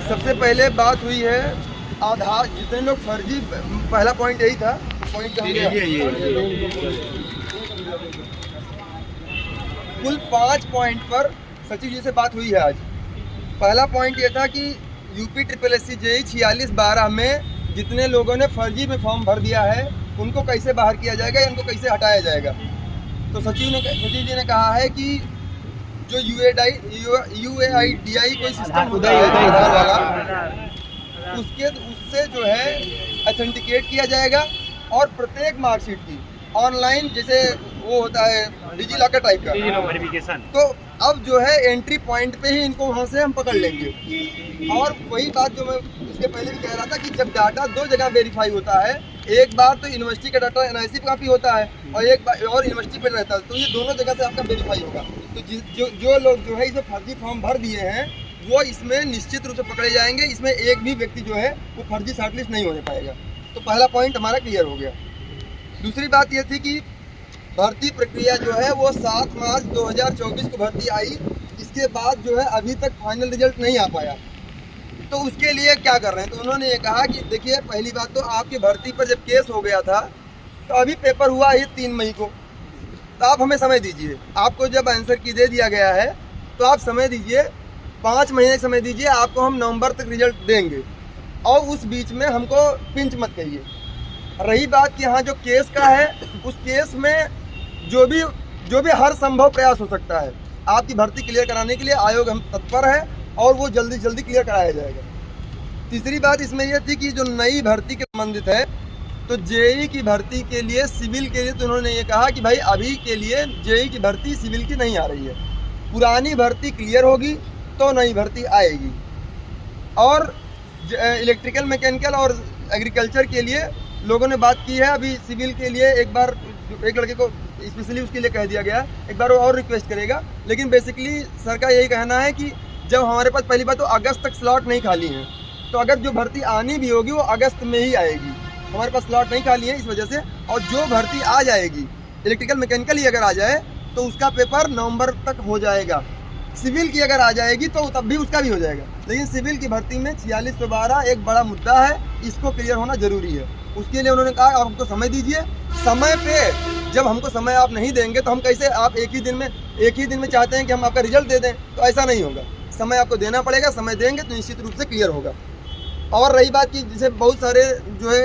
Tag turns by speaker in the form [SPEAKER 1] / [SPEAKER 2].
[SPEAKER 1] सबसे पहले बात हुई है आधार, जितने लोग फर्जी, पहला पॉइंट यही था। पॉइंट कुल 5 पॉइंट पर सचिव जी से बात हुई है आज। पहला पॉइंट ये था कि यूपी SSC JEE 4612 में जितने लोगों ने फर्जी में फॉर्म भर दिया है उनको कैसे बाहर किया जाएगा या उनको कैसे हटाया जाएगा। तो सचिव जी ने कहा है कि जो UAIDI कोई सिस्टम होता है आधार वाला, उससे जो है ऑथेंटिकेट किया जाएगा और प्रत्येक मार्कशीट की ऑनलाइन, जैसे वो होता है डिजी लॉकर टाइप का वेरिफिकेशन, तो अब जो है एंट्री पॉइंट पे ही इनको वहाँ से हम पकड़ लेंगे। और वही बात जो मैं इसके पहले भी कह रहा था कि जब डाटा 2 जगह वेरीफाई होता है, एक बार तो यूनिवर्सिटी का डाटा NIC पे काफ़ी होता है और एक बार और यूनिवर्सिटी पे रहता है, तो ये दोनों जगह से आपका वेरीफाई होगा। तो जो लोग जो है इसमें फर्जी फॉर्म भर दिए हैं वो इसमें निश्चित रूप से पकड़े जाएंगे। इसमें एक भी व्यक्ति जो है वो फर्जी शॉर्टलिस्ट नहीं होने पाएगा। तो पहला पॉइंट हमारा क्लियर हो गया। दूसरी बात ये थी कि भर्ती प्रक्रिया जो है वो 7 मार्च 2024 को भर्ती आई, इसके बाद जो है अभी तक फाइनल रिजल्ट नहीं आ पाया। तो उसके लिए क्या कर रहे हैं, तो उन्होंने ये कहा कि देखिए, पहली बात तो आपकी भर्ती पर जब केस हो गया था तो अभी पेपर हुआ है 3 मई को, तो आप हमें समय दीजिए। आपको जब आंसर की दे दिया गया है तो आप समय दीजिए, 5 महीने समय दीजिए, आपको हम नवंबर तक रिजल्ट देंगे और उस बीच में हमको पिंच मत कहिए। रही बात कि हाँ जो केस का है, उस केस में जो भी हर संभव प्रयास हो सकता है आपकी भर्ती क्लियर कराने के लिए आयोग हम तत्पर है और वो जल्दी जल्दी क्लियर कराया जाएगा। तीसरी बात इसमें यह थी कि जो नई भर्ती के संबंधित है, तो JEE की भर्ती के लिए, सिविल के लिए, तो उन्होंने ये कहा कि भाई अभी के लिए JEE की भर्ती सिविल की नहीं आ रही है, पुरानी भर्ती क्लियर होगी तो नई भर्ती आएगी। और इलेक्ट्रिकल, मैकेनिकल और एग्रीकल्चर के लिए लोगों ने बात की है। अभी सिविल के लिए एक बार एक लड़के को स्पेशली उसके लिए कह दिया गया, एक बार वो और रिक्वेस्ट करेगा। लेकिन बेसिकली सर का यही कहना है कि जब हमारे पास पहली बात तो अगस्त तक स्लॉट नहीं खाली हैं, तो अगर जो भर्ती आनी भी होगी वो अगस्त में ही आएगी। हमारे पास स्लॉट नहीं खाली है इस वजह से। और जो भर्ती आ जाएगी इलेक्ट्रिकल मैकेनिकल ही अगर आ जाए तो उसका पेपर नवंबर तक हो जाएगा। सिविल की अगर आ जाएगी तो तब भी उसका भी हो जाएगा। लेकिन सिविल की भर्ती में 4612 एक बड़ा मुद्दा है, इसको क्लियर होना जरूरी है। उसके लिए उन्होंने कहा आप हमको समय दीजिए। समय पे जब हमको समय आप नहीं देंगे तो हम कैसे, आप एक ही दिन में चाहते हैं कि हम आपका रिजल्ट दे दें, तो ऐसा नहीं होगा। समय आपको देना पड़ेगा, समय देंगे तो निश्चित रूप से क्लियर होगा। और रही बात कि जैसे बहुत सारे जो है